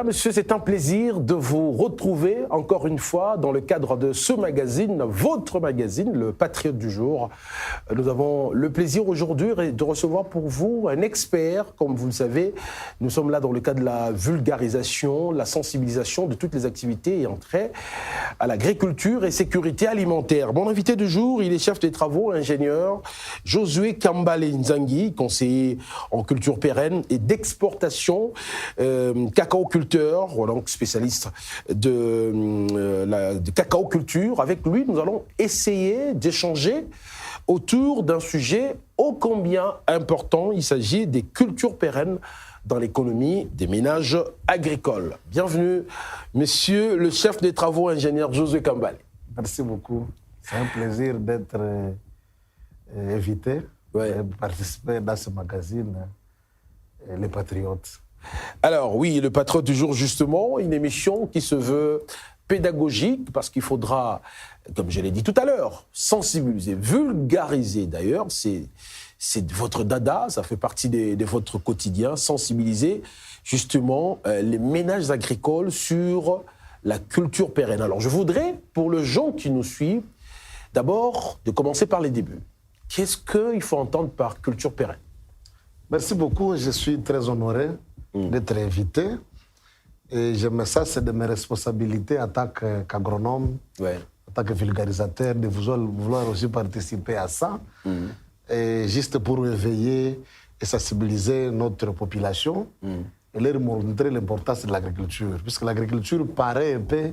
Mesdames, Messieurs, c'est un plaisir de vous retrouver encore une fois dans le cadre de ce magazine, votre magazine, le Patriote du jour. Nous avons le plaisir aujourd'hui de recevoir pour vous un expert, comme vous le savez. Nous sommes là dans le cadre de la vulgarisation, la sensibilisation de toutes les activités ayant trait à l'agriculture et sécurité alimentaire. Mon invité du jour, il est chef des travaux, ingénieur, Josué Kambale Nzangi, conseiller en culture pérenne et d'exportation, cacao-culteur, donc spécialiste de cacao-culture. Avec lui, nous allons essayer d'échanger autour d'un sujet ô combien important. Il s'agit des cultures pérennes dans l'économie des ménages agricoles. Bienvenue, monsieur le chef des travaux, ingénieur Josué Kambale. Merci beaucoup. C'est un plaisir d'être invité et participer dans ce magazine, Les Patriotes. Alors oui, le Patriote du jour, justement, une émission qui se veut pédagogique parce qu'il faudra, comme je l'ai dit tout à l'heure, sensibiliser, vulgariser d'ailleurs, c'est votre dada, ça fait partie de votre quotidien, sensibiliser justement les ménages agricoles sur la culture pérenne. Alors je voudrais, pour les gens qui nous suivent, d'abord de commencer par les débuts. Qu'est-ce qu'il faut entendre par culture pérenne? Merci beaucoup, je suis très honoré d'être invité. Et ça, c'est de mes responsabilités en tant qu'agronome, en tant que vulgarisateur, de vouloir aussi participer à ça. Et juste pour réveiller et sensibiliser notre population et leur montrer l'importance de l'agriculture. Puisque l'agriculture paraît un peu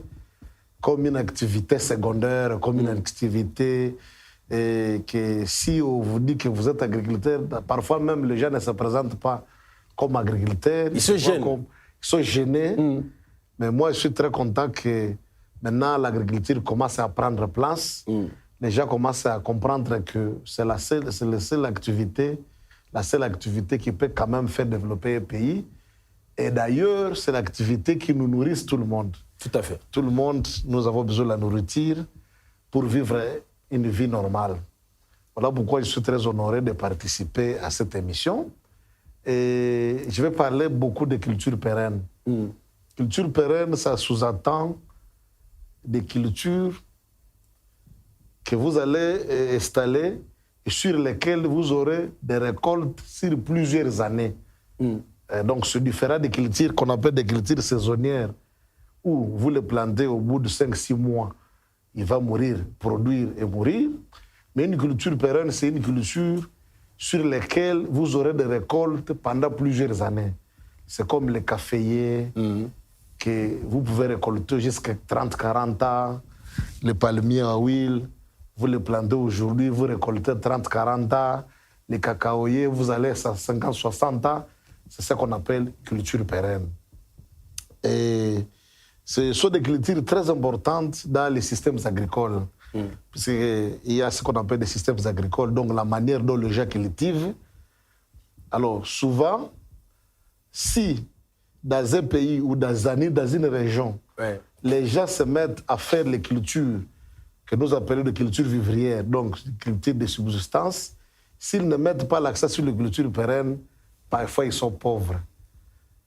comme une activité secondaire, comme une activité que si on vous dit que vous êtes agriculteur, parfois même les gens ne se présentent pas comme agriculteurs. Ils se gênent. Ils sont gênés. Mais moi, je suis très content que maintenant l'agriculture commence à prendre place. Les gens commencent à comprendre que c'est la seule activité qui peut quand même faire développer un pays. Et d'ailleurs, c'est l'activité qui nous nourrit tout le monde. Tout à fait. Tout le monde, nous avons besoin de la nourriture pour vivre une vie normale. Voilà pourquoi je suis très honoré de participer à cette émission. Et je vais parler beaucoup de culture pérenne. Culture pérenne, ça sous-entend des cultures que vous allez installer et sur lesquelles vous aurez des récoltes sur plusieurs années. Donc, c'est différent des cultures qu'on appelle des cultures saisonnières, où vous les plantez au bout de 5-6 mois, il va mourir, produire et mourir. Mais une culture pérenne, c'est une culture sur laquelle vous aurez des récoltes pendant plusieurs années. C'est comme les caféiers, que vous pouvez récolter jusqu'à 30-40 ans. Les palmiers à huile, vous les plantez aujourd'hui, vous récoltez 30-40 ans. Les cacaoyers, vous allez à 50-60 ans. C'est ce qu'on appelle culture pérenne. Et ce sont des cultures très importantes dans les systèmes agricoles. Puisqu'il y a ce qu'on appelle des systèmes agricoles, donc la manière dont les gens cultivent. Alors, souvent, si dans un pays ou dans une région, les gens se mettent à faire les cultures que nous appelons des cultures vivrières, donc des cultures de subsistance, s'ils ne mettent pas l'accent sur les cultures pérennes, parfois ils sont pauvres.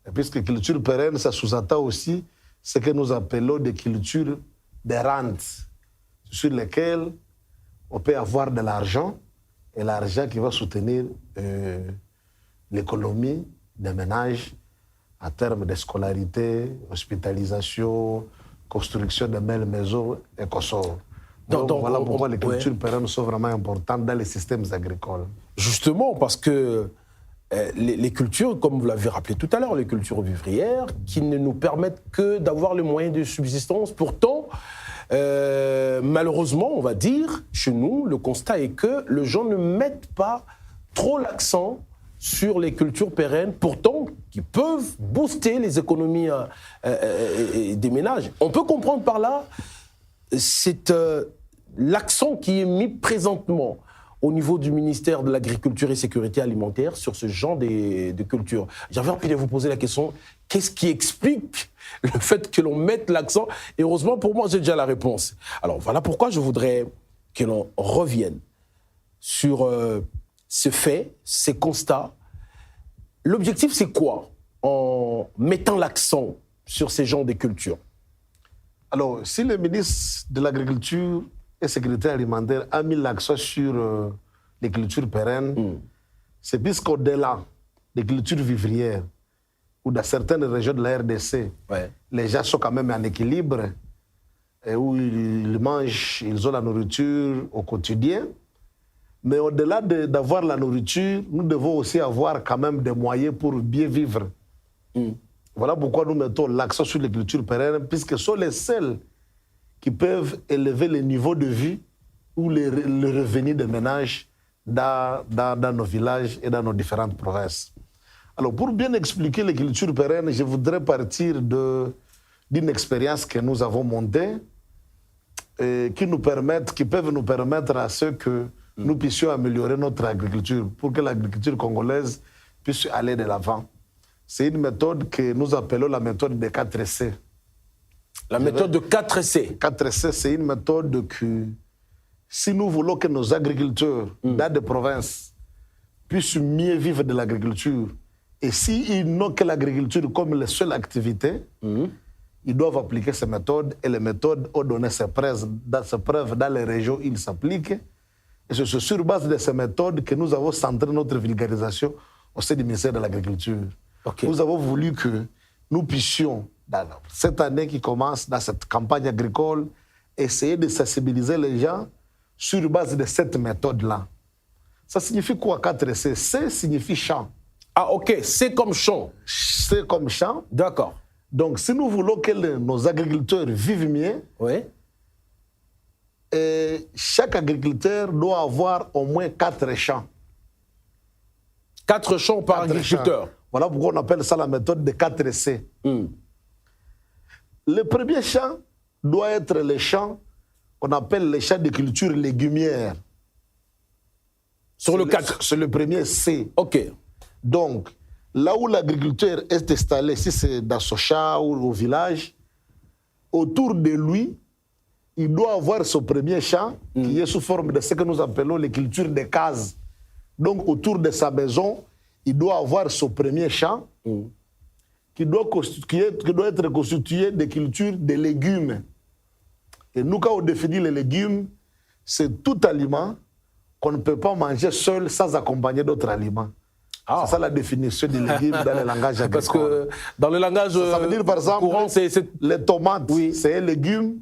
Et puisque culture pérenne, ça sous-entend aussi ce que nous appelons des cultures de rente, sur lesquelles on peut avoir de l'argent, et l'argent qui va soutenir l'économie des ménages en termes de scolarité, hospitalisation, construction de belles maisons et consorts. Donc voilà pourquoi les cultures pérennes sont vraiment importantes dans les systèmes agricoles. Justement, parce que les cultures, comme vous l'avez rappelé tout à l'heure, les cultures vivrières, qui ne nous permettent que d'avoir les moyens de subsistance. Pourtant, malheureusement, on va dire, chez nous, le constat est que les gens ne mettent pas trop l'accent sur les cultures pérennes, pourtant, qui peuvent booster les économies des ménages. On peut comprendre par là, c'est l'accent qui est mis présentement au niveau du ministère de l'Agriculture et Sécurité alimentaire sur ce genre de culture. J'avais envie de vous poser la question, qu'est-ce qui explique le fait que l'on mette l'accent? Et heureusement, pour moi, j'ai déjà la réponse. Alors, voilà pourquoi je voudrais que l'on revienne sur ce fait, ces constats. L'objectif, c'est quoi en mettant l'accent sur ces genres de cultures? Alors, si le ministre de l'Agriculture et Sécurité alimentaire a mis l'accent sur les cultures pérennes, c'est puisqu'au-delà des cultures vivrières, ou dans certaines régions de la RDC, les gens sont quand même en équilibre, et où ils mangent, ils ont la nourriture au quotidien. Mais au-delà d'avoir la nourriture, nous devons aussi avoir quand même des moyens pour bien vivre. Voilà pourquoi nous mettons l'accent sur les cultures pérennes, puisque ce sont les seules qui peuvent élever le niveau de vie ou le revenu des ménages dans nos villages et dans nos différentes provinces. Alors, pour bien expliquer les cultures pérennes, je voudrais partir d'une expérience que nous avons montée qui peuvent nous permettre à ce que nous puissions améliorer notre agriculture pour que l'agriculture congolaise puisse aller de l'avant. C'est une méthode que nous appelons la méthode des 4C. La méthode de 4C. 4C, c'est une méthode que, si nous voulons que nos agriculteurs dans des provinces puissent mieux vivre de l'agriculture, et s'ils n'ont que l'agriculture comme la seule activité, ils doivent appliquer ces méthodes, et les méthodes ont donné ses preuves dans les régions où ils s'appliquent. Et c'est sur base de ces méthodes que nous avons centré notre vulgarisation au sein du ministère de l'Agriculture. Okay. Nous avons voulu que nous puissions, dans cette année qui commence, dans cette campagne agricole, essayer de sensibiliser les gens sur base de cette méthode-là. Ça signifie quoi 4C? C signifie champ. Ah ok, c'est comme champ. C'est comme champ. D'accord. Donc si nous voulons que nos agriculteurs vivent mieux, chaque agriculteur doit avoir au moins 4 champs. 4 champs par agriculteur. Champs. Voilà pourquoi on appelle ça la méthode de 4C. Le premier champ doit être le champ qu'on appelle les champs de culture légumière. Sur le 4. C'est le premier C. OK. Donc, là où l'agriculteur est installé, si c'est dans son champ ou au village, autour de lui, il doit avoir son premier champ qui est sous forme de ce que nous appelons les cultures de cases. Donc, autour de sa maison, il doit avoir son premier champ qui doit être constitué de cultures de légumes. Et nous, quand on définit les légumes, c'est tout aliment qu'on ne peut pas manger seul sans accompagner d'autres aliments. C'est ça la définition des légumes dans le langage agricole. Parce que dans le langage ça veut dire, par exemple, courant, les tomates, c'est un légume,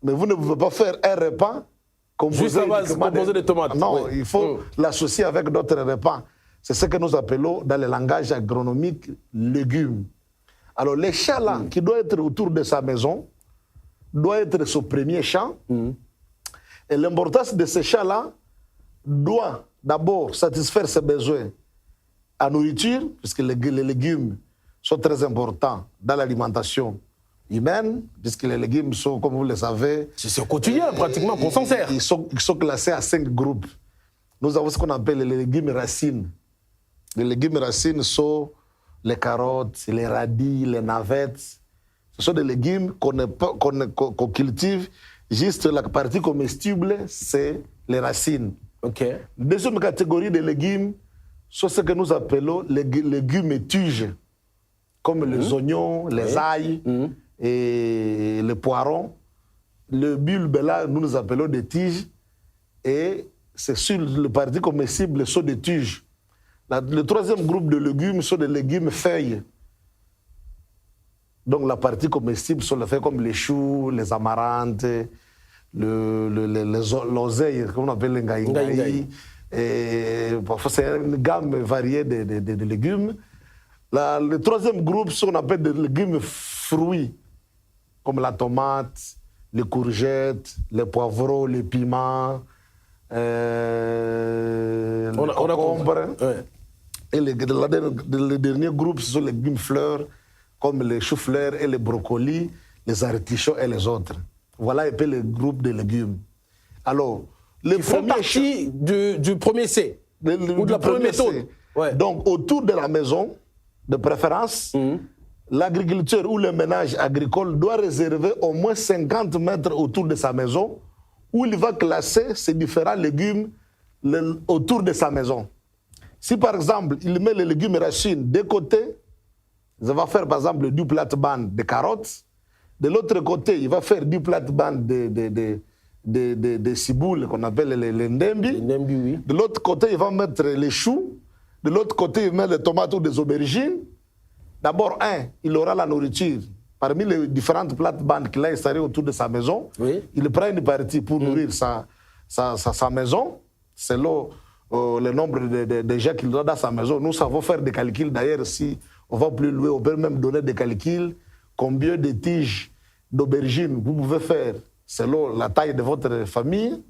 mais vous ne pouvez pas faire un repas composé de tomates. Non, il faut l'associer avec d'autres repas. C'est ce que nous appelons dans le langage agronomique légumes. Alors les champs là, qui doivent être autour de sa maison, doit être son premier champ. Et l'importance de ces champs là doit d'abord satisfaire ses besoins en nourriture, puisque les légumes sont très importants dans l'alimentation humaine, puisque les légumes sont, comme vous le savez... C'est au quotidien, pratiquement, qu'on s'en sert. Ils sont classés à 5 groupes. Nous avons ce qu'on appelle les légumes racines. Les légumes racines sont les carottes, les radis, les navettes. Ce sont des légumes qu'on cultive. Juste la partie comestible, c'est les racines. Okay. Deuxième catégorie de légumes sont ce que nous appelons les légumes tiges, comme les oignons, les ails et les poireaux. Le bulbe là, nous appelons des tiges. Et c'est sur le parti comestible, sont des tiges. Le troisième groupe de légumes sont des légumes feuilles. Donc la partie comestible sont les feuilles comme les choux, les amarantes, l'oseille, comme on appelle les ngaï. C'est une gamme variée de légumes. Le troisième groupe, ce qu'on appelle des légumes fruits, comme la tomate, les courgettes, les poivrons, les piments, les concombres. Et le dernier groupe, ce sont les légumes fleurs, comme les choux-fleurs et les brocolis, les artichauts et les autres. Voilà un peu le groupe de légumes. Alors, ils font partie du premier C, ou de la première méthode. Donc, autour de la maison, de préférence, l'agriculteur ou le ménage agricole doit réserver au moins 50 mètres autour de sa maison où il va classer ses différents légumes autour de sa maison. Si par exemple, il met les légumes racines d'un côté il va faire par exemple du plate-bande de carottes. De l'autre côté, il va faire du plate-bande de ciboule qu'on appelle les ndembi. Les ndembi, oui. De l'autre côté, il va mettre les choux. De l'autre côté, il met des tomates ou des aubergines. D'abord, il aura la nourriture. Parmi les différentes plates-bandes qu'il a installées autour de sa maison, oui. il prend une partie pour nourrir sa maison, selon le nombre de gens qu'il a dans sa maison. Nous savons faire des calculs. D'ailleurs, si on va plus loin, on peut même donner des calculs. Combien de tiges d'aubergines vous pouvez faire selon la taille de votre famille.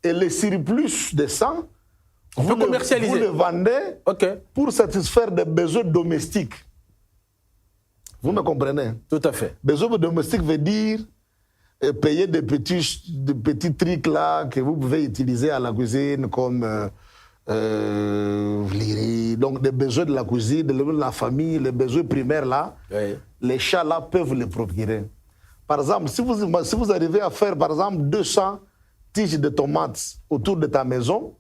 Et le surplus de ça, vous le vendez pour satisfaire des besoins domestiques. Vous me comprenez? Tout à fait. Besoin domestique veut dire payer des petits trucs là que vous pouvez utiliser à la cuisine comme donc des besoins de la cuisine, de la famille, les besoins primaires là, oui. Les chats là peuvent les procurer. Par exemple, si vous arrivez à faire par exemple 200 tiges de tomates autour de ta maison,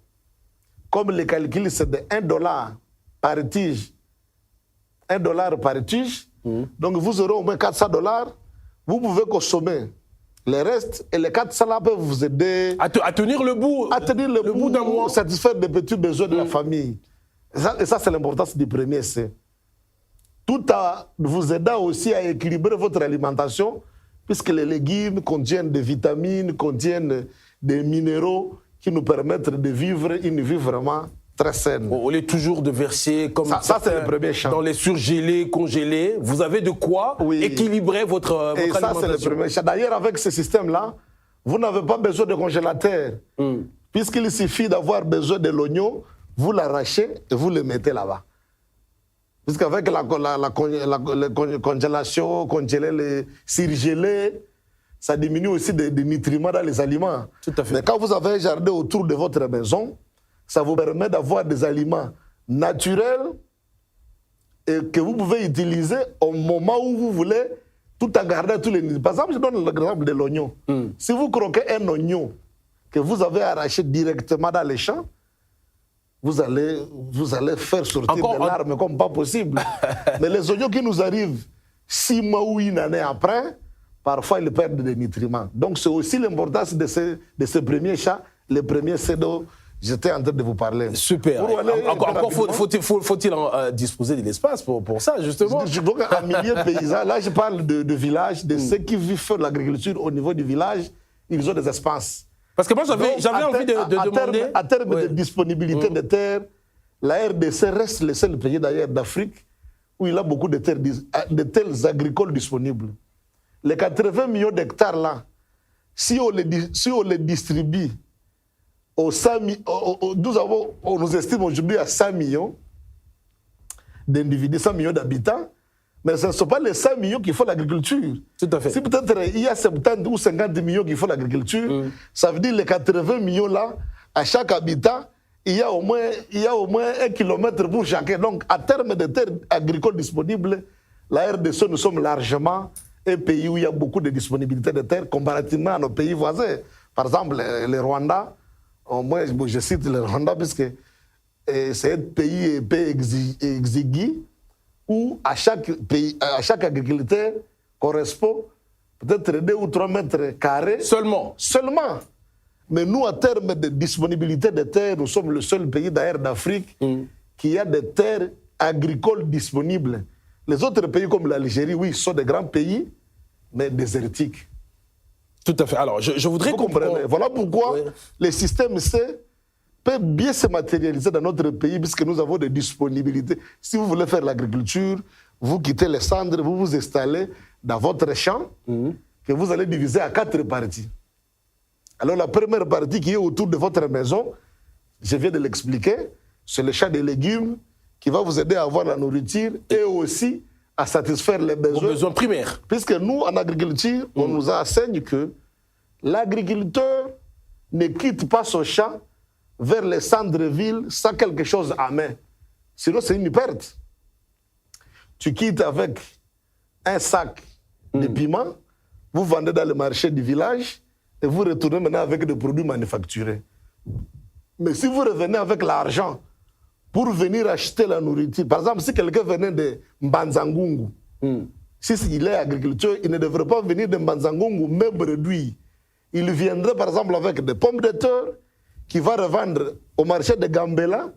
comme le calcul c'est de $1 par tige, $1 par tige, donc vous aurez au moins $400, vous pouvez consommer les restes et les 400 là peuvent vous aider à tenir le bout, bout d'un mois, satisfaire des petits besoins de la famille. Et ça c'est l'importance du premier essai. Tout en vous aidant aussi à équilibrer votre alimentation, puisque les légumes contiennent des vitamines, contiennent des minéraux qui nous permettent de vivre une vie vraiment très saine. Au lieu toujours de verser comme ça c'est le premier champ. Dans les surgelés, congelés, vous avez de quoi équilibrer votre alimentation. Et ça c'est le premier champ. D'ailleurs, avec ce système-là, vous n'avez pas besoin de congélateur, puisqu'il suffit d'avoir besoin de l'oignon, vous l'arrachez et vous le mettez là-bas. Puisqu'avec la congélation, congeler, surgeler, ça diminue aussi des nutriments dans les aliments. Tout à fait. Mais quand vous avez un jardin autour de votre maison, ça vous permet d'avoir des aliments naturels et que vous pouvez utiliser au moment où vous voulez, tout en gardant tous les nutriments. Par exemple, je donne l'exemple de l'oignon. Si vous croquez un oignon que vous avez arraché directement dans les champs, vous allez faire sortir de larmes comme pas possible. Mais les oignons qui nous arrivent 6 mois ou une année après, parfois ils perdent des nutriments. Donc c'est aussi l'importance de ce premier champ, le premier c'est dont j'étais en train de vous parler. Super. Encore faut-il disposer de l'espace pour ça, justement. Donc en milieu paysan, là je parle de village, de ceux qui vivent de l'agriculture au niveau du village, ils ont des espaces. Parce que moi, j'avais envie de demander... À terme de disponibilité de terres, la RDC reste le seul pays d'ailleurs d'Afrique où il a beaucoup de terres agricoles disponibles. Les 80 millions d'hectares là, si on les distribue aux 100 on nous estime aujourd'hui à 100 millions d'individus, 100 millions d'habitants, mais ce ne sont pas les 100 millions qui font l'agriculture. Tout à fait. Si peut-être il y a 70 ou 50 millions qui font l'agriculture, ça veut dire les 80 millions là, à chaque habitant, il y a au moins 1 kilomètre pour chacun. Donc, à terme de terres agricoles disponibles, la RDC, nous sommes largement un pays où il y a beaucoup de disponibilité de terres comparativement à nos pays voisins. Par exemple, le Rwanda, moi je cite le Rwanda parce que c'est un pays exigu, où à chaque agriculteur correspond peut-être 2 ou 3 mètres carrés. Seulement. Mais nous, en termes de disponibilité de terres, nous sommes le seul pays d'ailleurs d'Afrique qui a des terres agricoles disponibles. Les autres pays comme l'Algérie, oui, sont des grands pays, mais désertiques. Tout à fait. Alors, je voudrais comprendre. Voilà pourquoi le système C peut bien se matérialiser dans notre pays puisque nous avons des disponibilités. Si vous voulez faire l'agriculture, vous quittez les cendres, vous vous installez dans votre champ que vous allez diviser à 4 parties. Alors la première partie qui est autour de votre maison, je viens de l'expliquer, c'est le champ des légumes qui va vous aider à avoir la nourriture et aussi à satisfaire les besoins primaires. Puisque nous, en agriculture, on nous enseigne que l'agriculteur ne quitte pas son champ vers les centres-villes sans quelque chose à main. Sinon, c'est une perte. Tu quittes avec un sac de piments, vous vendez dans le marché du village et vous retournez maintenant avec des produits manufacturés. Mais si vous revenez avec l'argent pour venir acheter la nourriture. Par exemple, si quelqu'un venait de Mbanzangungu, s'il est agriculteur, il ne devrait pas venir de Mbanzangungu, même réduit. Il viendrait par exemple avec des pommes de terre qu'il va revendre au marché de Gambela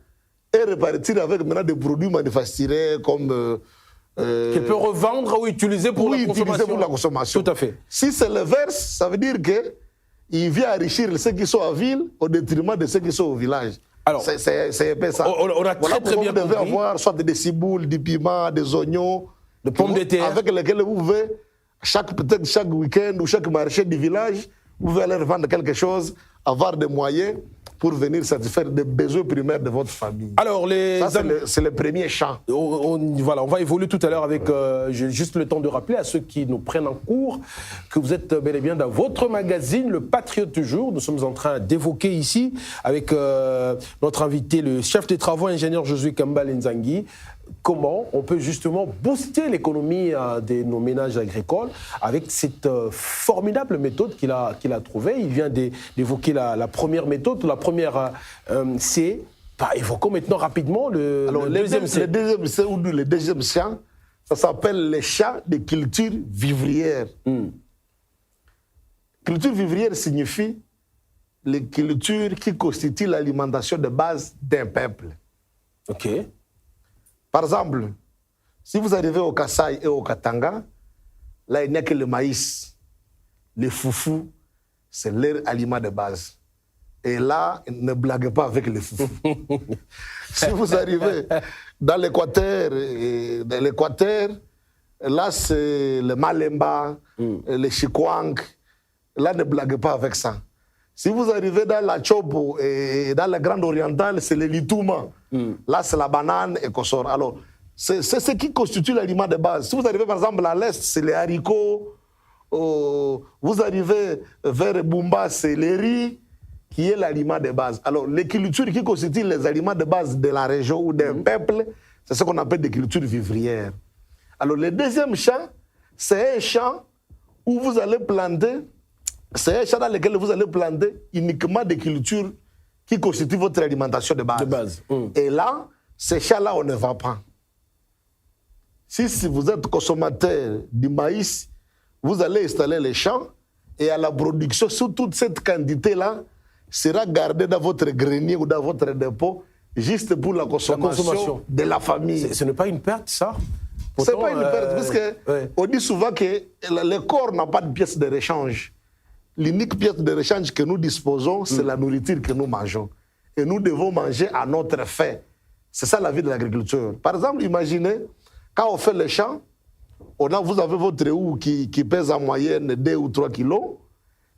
et repartir avec maintenant des produits manufacturés comme... qu'il peut revendre ou utiliser pour la consommation. Utiliser pour la consommation. Tout à fait. Si c'est l'inverse, ça veut dire qu'il vient enrichir ceux qui sont à ville au détriment de ceux qui sont au village. Alors, c'est un peu ça. On a très bien compris. Vous devez avoir soit des ciboules, du piment, des oignons, des pommes de terre. Avec lesquels vous pouvez, peut-être chaque week-end ou chaque marché du village, vous pouvez aller vendre quelque chose, avoir des moyens pour venir satisfaire des besoins primaires de votre famille. Alors, c'est le premier champ. Voilà, on va évoluer tout à l'heure avec j'ai juste le temps de rappeler à ceux qui nous prennent en cours que vous êtes bel et bien dans votre magazine, Le Patriote du jour. Nous sommes en train d'évoquer ici avec notre invité, le chef des travaux, ingénieur Josué Kambale Nzangi, comment on peut justement booster l'économie de nos ménages agricoles avec cette formidable méthode qu'il a trouvée. Il vient d'évoquer la première méthode. La première, c'est... évoquons maintenant rapidement le deuxième C. Le deuxième champ, ça s'appelle les champs de culture vivrière. Culture vivrière signifie les cultures qui constituent l'alimentation de base d'un peuple. OK. Par exemple, si vous arrivez au Kasaï et au Katanga, là, il n'y a que le maïs. Le foufou, c'est leur aliment de base. Et là, ne blaguez pas avec le foufou. Si vous arrivez dans l'Équateur, là, c'est le malemba, le chikwang. Là, ne blaguez pas avec ça. Si vous arrivez dans la Chopo et dans la Grande Orientale, c'est le litouma. Là, c'est la banane et consort. Alors, c'est ce qui constitue l'aliment de base. Si vous arrivez, par exemple, à l'Est, c'est les haricots. Vous arrivez vers Bumba, c'est le riz, qui est l'aliment de base. Alors, les cultures qui constituent les aliments de base de la région ou d'un peuple, c'est ce qu'on appelle des cultures vivrières. Alors, le deuxième champ, c'est un champ où vous allez planter... C'est un champ dans lequel vous allez planter uniquement des cultures qui constituent votre alimentation de base. Et là, ces champs-là, on ne vend pas. Si vous êtes consommateur du maïs, vous allez installer les champs et à la production, sur toute cette quantité-là, sera gardée dans votre grenier ou dans votre dépôt, juste pour la consommation de la famille. Ce n'est pas une perte, ça? Ce n'est pas une perte, parce qu'on dit souvent que le corps n'a pas de pièce de rechange. L'unique pièce de rechange que nous disposons, c'est la nourriture que nous mangeons. Et nous devons manger à notre faim. C'est ça la vie de l'agriculture. Par exemple, imaginez, quand on fait les champs, vous avez votre houe qui pèse en moyenne 2 ou 3 kilos,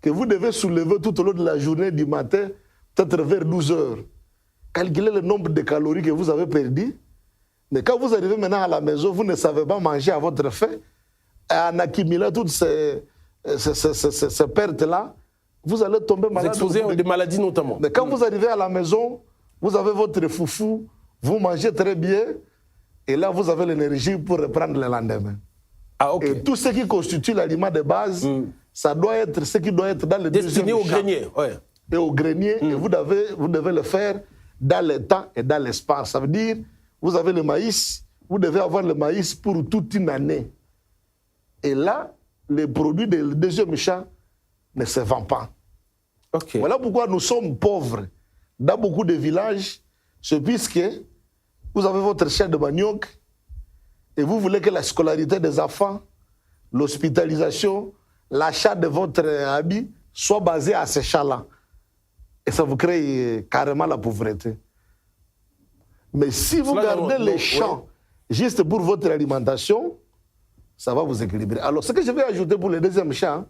que vous devez soulever tout au long de la journée du matin, peut-être vers 12 heures. Calculez le nombre de calories que vous avez perdu. Mais quand vous arrivez maintenant à la maison, vous ne savez pas manger à votre faim. Et en accumulant toutes ces pertes-là, vous allez tomber malade. Vous exposez des maladies notamment. Mais quand vous arrivez à la maison, vous avez votre foufou, vous mangez très bien, et là, vous avez l'énergie pour reprendre le lendemain. Ah, okay. Et tout ce qui constitue l'aliment de base, ça doit être ce qui doit être dans le destiné au grenier. Ouais. Et au grenier, et vous devez le faire dans le temps et dans l'espace. Ça veut dire, vous avez le maïs, vous devez avoir le maïs pour toute une année. Et là, les produits du deuxième champ ne se vendent pas. Okay. Voilà pourquoi nous sommes pauvres dans beaucoup de villages, c'est puisque vous avez votre champ de manioc et vous voulez que la scolarité des enfants, l'hospitalisation, l'achat de votre habit soit basé à ces champs-là. Et ça vous crée carrément la pauvreté. Mais si vous gardez les champs juste pour votre alimentation, ça va vous équilibrer. Alors, ce que je vais ajouter pour le deuxième champ,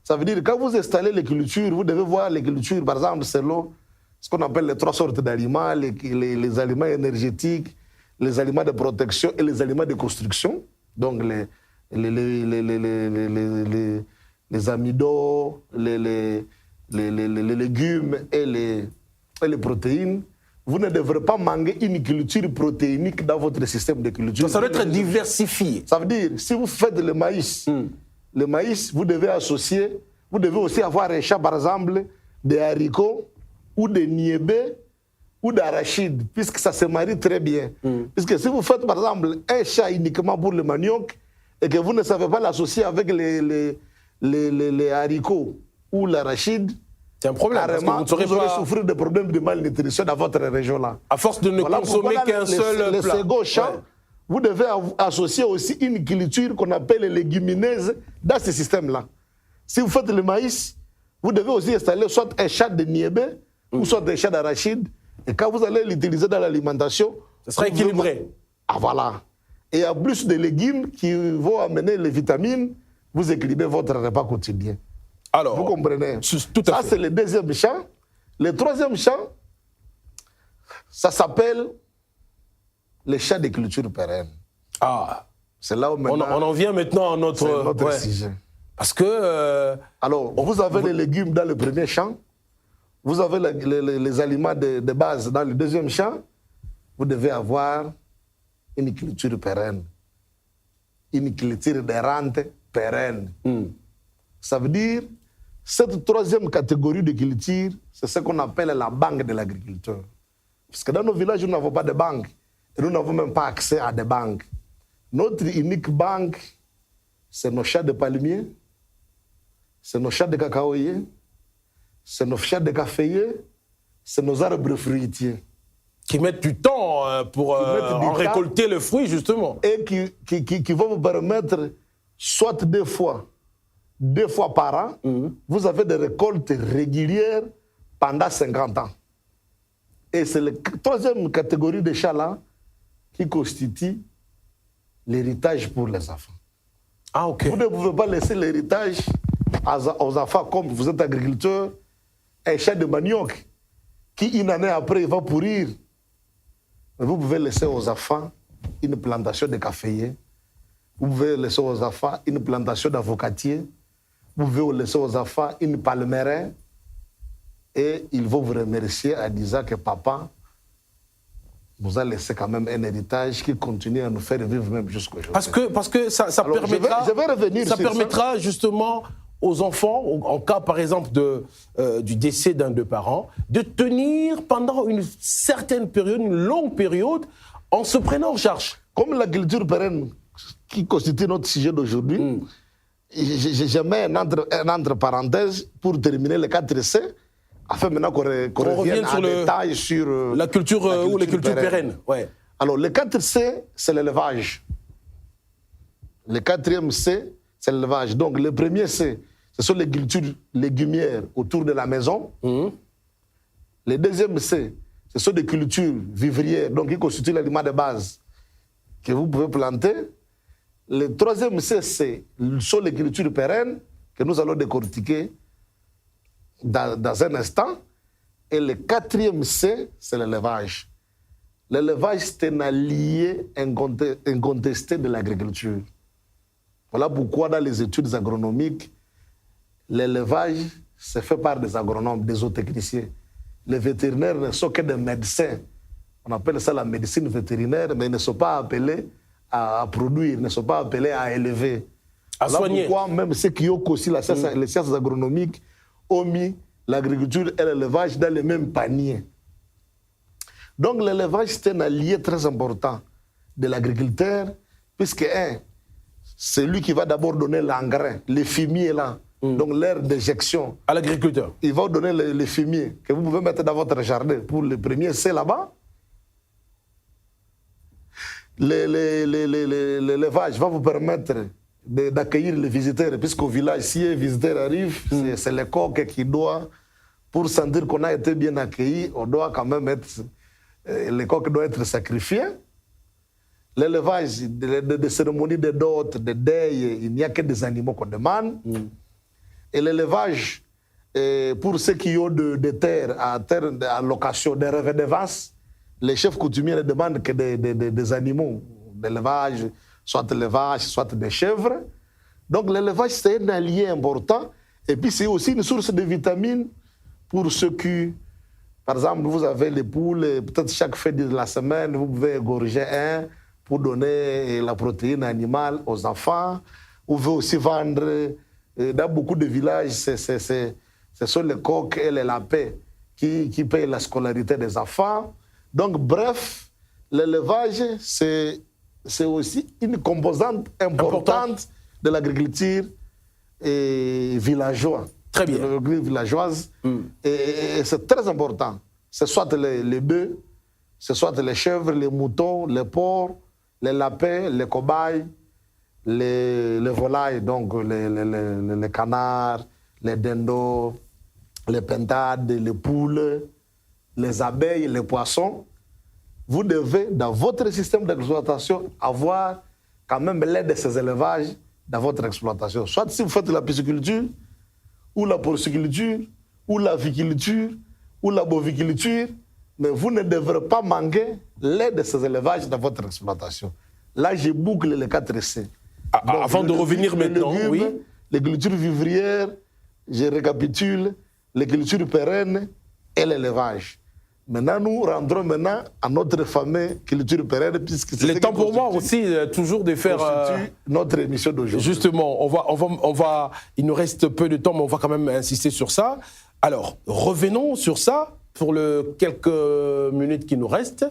ça veut dire que quand vous installez les cultures, vous devez voir les cultures, par exemple, selon ce qu'on appelle les 3 sortes d'aliments, les aliments énergétiques, les aliments de protection et les aliments de construction. Donc, les amidons, les légumes et les protéines. Vous ne devrez pas manquer une culture protéinique dans votre système de culture. Ça doit être diversifié. Ça veut dire, si vous faites le maïs, vous devez associer, vous devez aussi avoir un champ, par exemple, des haricots ou des niébés ou d'arachide, puisque ça se marie très bien. Puisque si vous faites par exemple un chat uniquement pour le manioc et que vous ne savez pas l'associer avec les haricots ou l'arachide, c'est un problème. Carrément, Parce que vous aurez souffrir de problèmes de malnutrition dans votre région-là. À force de ne consommer qu'un seul plat. Le second champ, vous devez associer aussi une culture qu'on appelle les légumineuses dans ce système-là. Si vous faites le maïs, vous devez aussi installer soit un chat de niébé ou soit un chat d'arachide. Et quand vous allez l'utiliser dans l'alimentation, ce sera équilibré. Ah voilà. Et il y a plus de légumes qui vont amener les vitamines, vous équilibrez votre repas quotidien. Alors, vous comprenez? Tout à ça, fait. c'est le deuxième champ. Le troisième champ, ça s'appelle les champs de culture pérenne. Ah. C'est là où maintenant, on en vient maintenant à notre sujet. Parce que... Alors, vous avez les légumes dans le premier champ. Vous avez les aliments de base dans le deuxième champ. Vous devez avoir une culture pérenne. Une culture de rente pérenne. Ça veut dire, cette troisième catégorie de culture, c'est ce qu'on appelle la banque de l'agriculteur. Parce que dans nos villages, nous n'avons pas de banque. Et nous n'avons même pas accès à des banques. Notre unique banque, c'est nos champs de palmiers, c'est nos champs de cacaoyers, c'est nos champs de caféiers, c'est nos arbres fruitiers. Qui mettent du temps pour en récolter le fruit, justement. Et qui vont vous permettre, soit deux fois par an, vous avez des récoltes régulières pendant 50 ans. Et c'est la troisième catégorie de champs-là qui constitue l'héritage pour les enfants. Ah, ok. Vous ne pouvez pas laisser l'héritage aux enfants, comme vous êtes agriculteur, un champ de manioc qui, une année après, va pourrir. Mais vous pouvez laisser aux enfants une plantation de caféiers. Vous pouvez laisser aux enfants une plantation d'avocatiers. Vous pouvez laisser aux enfants une palmeraie. Et ils vont vous remercier en disant que papa nous a laissé quand même un héritage qui continue à nous faire vivre même jusqu'aujourd'hui. Parce que ça Alors, permettra, je vais revenir ça sur permettra justement aux enfants, en cas par exemple du décès d'un de parents, de tenir pendant une certaine période, une longue période, en se prenant en charge. Comme la culture pérenne qui constitue notre sujet d'aujourd'hui, je mets un entre parenthèses pour terminer le 4C, afin maintenant qu'on revienne en détail sur la culture ou les cultures pérennes. Ouais. Alors, le 4C, c'est l'élevage. Le quatrième C, c'est l'élevage. Donc, le premier C, ce sont les cultures légumières autour de la maison. Le deuxième C, ce sont des cultures vivrières, donc qui constituent l'aliment de base que vous pouvez planter. Le troisième C, ce sont les cultures pérennes que nous allons décortiquer dans un instant. Et le quatrième C, c'est l'élevage. L'élevage, c'est un allié incontesté de l'agriculture. Voilà pourquoi dans les études agronomiques, l'élevage se fait par des agronomes, des zootechniciens. Les vétérinaires ne sont que des médecins. On appelle ça la médecine vétérinaire, mais ils ne sont pas appelés à produire, ils ne sont pas appelés à élever. À soigner. Pourquoi même ceux qui ont aussi les sciences agronomiques ont mis l'agriculture et l'élevage dans le même panier. Donc l'élevage, c'est un allié très important de l'agriculteur, puisque c'est lui qui va d'abord donner l'engrais, les fumiers là, donc l'air d'injection. À l'agriculteur. Il va donner les fumiers que vous pouvez mettre dans votre jardin. Pour le premier, c'est là-bas. L'élevage va vous permettre d'accueillir les visiteurs, puisqu'au village, si un visiteur arrive, c'est le coq qui doit, pour sentir qu'on a été bien accueilli, on doit quand même être, le coq doit être sacrifié. L'élevage, des cérémonies de dot, de deuil, il n'y a que des animaux qu'on demande. Et l'élevage, pour ceux qui ont des terres à location, des revedances, les chefs coutumiers ne demandent que des animaux d'élevage, soit des vaches, soit des chèvres. Donc l'élevage, c'est un allié important. Et puis c'est aussi une source de vitamines pour ceux qui, par exemple, vous avez les poules, peut-être chaque fin de la semaine, vous pouvez égorger un pour donner la protéine animale aux enfants. Vous pouvez aussi vendre, dans beaucoup de villages, ce sont les coqs et les lapins qui paye la scolarité des enfants. Donc, bref, l'élevage, c'est aussi une composante importante de l'agriculture villageoise. Très bien. De l'agriculture villageoise. Et c'est très important. C'est soit les bœufs, c'est soit les chèvres, les moutons, les porcs, les lapins, les cobayes, les volailles, donc les canards, les dindos, les pintades, les poules, les abeilles, les poissons. Vous devez, dans votre système d'exploitation, avoir quand même l'aide de ces élevages dans votre exploitation. Soit si vous faites la pisciculture, ou la porciculture, ou la viculture, ou la boviculture, mais vous ne devrez pas manquer l'aide de ces élevages dans votre exploitation. Là, je boucle les 4 C. Donc, avant de revenir maintenant, légumes, oui. Les cultures vivrières, je récapitule, les cultures pérennes et l'élevage. Maintenant, nous rendrons maintenant à notre fameuse culture pérenne, puisque c'est le temps pour moi aussi toujours de faire notre émission d'aujourd'hui. Justement, on va, il nous reste peu de temps, mais on va quand même insister sur ça. Alors, revenons sur ça pour les quelques minutes qui nous restent.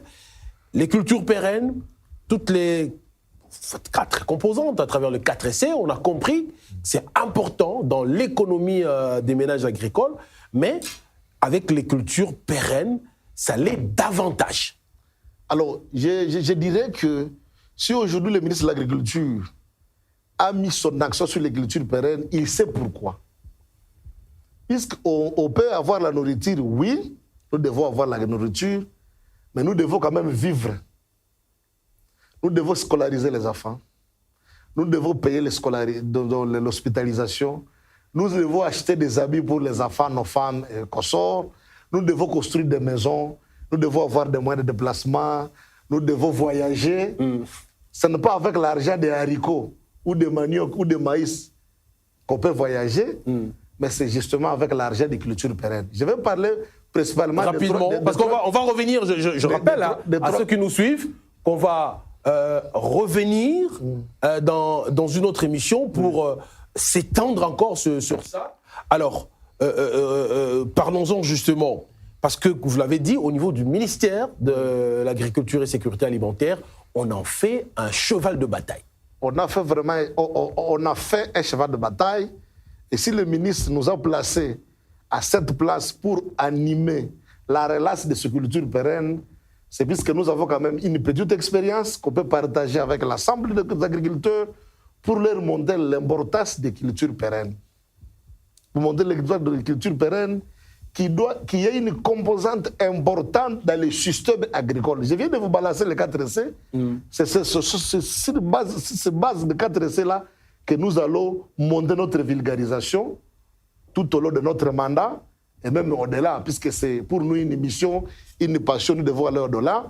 Les cultures pérennes, toutes les 4 composantes à travers les 4 essais, on a compris que c'est important dans l'économie des ménages agricoles, mais avec les cultures pérennes, ça l'est davantage. Alors, je dirais que si aujourd'hui le ministre de l'Agriculture a mis son accent sur les cultures pérennes, il sait pourquoi. Puisqu'on peut avoir la nourriture, oui, nous devons avoir la nourriture, mais nous devons quand même vivre. Nous devons scolariser les enfants. Nous devons payer l'hospitalisation. Nous devons acheter des habits pour les enfants, nos femmes et consorts. Nous devons construire des maisons. Nous devons avoir des moyens de déplacement. Nous devons voyager. Ce n'est pas avec l'argent des haricots ou des manioc ou des maïs qu'on peut voyager, mais c'est justement avec l'argent des cultures pérennes. Je vais parler principalement rapidement, parce qu'on va revenir, je rappelle à ceux qui nous suivent qu'on va revenir dans une autre émission pour s'étendre encore sur ça. Alors, parlons-en justement, parce que vous l'avez dit, au niveau du ministère de l'Agriculture et Sécurité Alimentaire, on en fait un cheval de bataille. On a fait vraiment, on a fait un cheval de bataille, et si le ministre nous a placés à cette place pour animer la relance de ces cultures pérennes, c'est puisque nous avons quand même une petite expérience qu'on peut partager avec l'ensemble des agriculteurs pour leur montrer l'importance des cultures pérennes. Pour montrer l'importance des cultures pérennes qui ait une composante importante dans le système agricole. Je viens de vous balancer les 4 essais. C'est cette base de 4 essais-là que nous allons monter notre vulgarisation tout au long de notre mandat, et même au-delà, puisque c'est pour nous une mission, une passion, nous devons aller au-delà.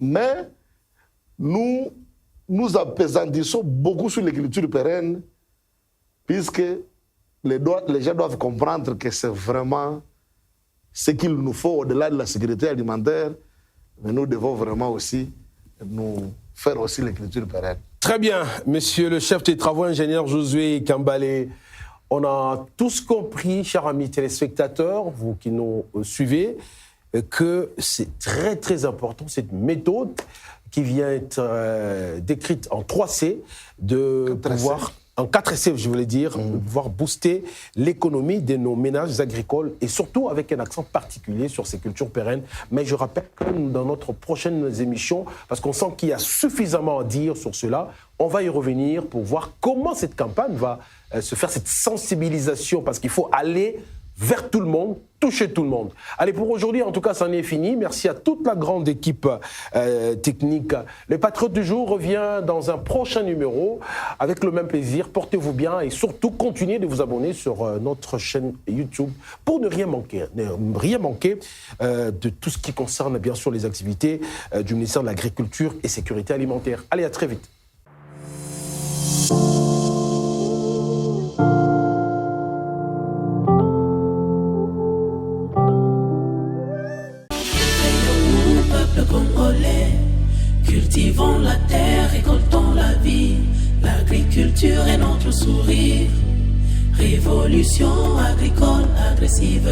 Mais nous appesantissons beaucoup sur les cultures pérennes, puisque les gens doivent comprendre que c'est vraiment ce qu'il nous faut au-delà de la sécurité alimentaire, mais nous devons vraiment aussi nous faire aussi les cultures pérennes. Très bien, monsieur le chef des travaux, ingénieur Josué Kambale. On a tous compris, chers amis téléspectateurs, vous qui nous suivez, que c'est très très important, cette méthode qui vient être décrite en 3C, de pouvoir, en 4 essais je voulais dire, de pouvoir booster l'économie de nos ménages agricoles et surtout avec un accent particulier sur ces cultures pérennes. Mais je rappelle que dans notre prochaine émission, parce qu'on sent qu'il y a suffisamment à dire sur cela, on va y revenir pour voir comment cette campagne va se faire, cette sensibilisation, parce qu'il faut aller vers tout le monde, toucher tout le monde. Allez, pour aujourd'hui, en tout cas, ça en est fini. Merci à toute la grande équipe technique. Le Patriote du jour revient dans un prochain numéro avec le même plaisir. Portez-vous bien et surtout, continuez de vous abonner sur notre chaîne YouTube pour ne rien manquer de tout ce qui concerne, bien sûr, les activités du ministère de l'Agriculture et Sécurité Alimentaire. Allez, à très vite. Cultivons la terre, récoltons la vie. L'agriculture est notre sourire. Révolution agricole agressive.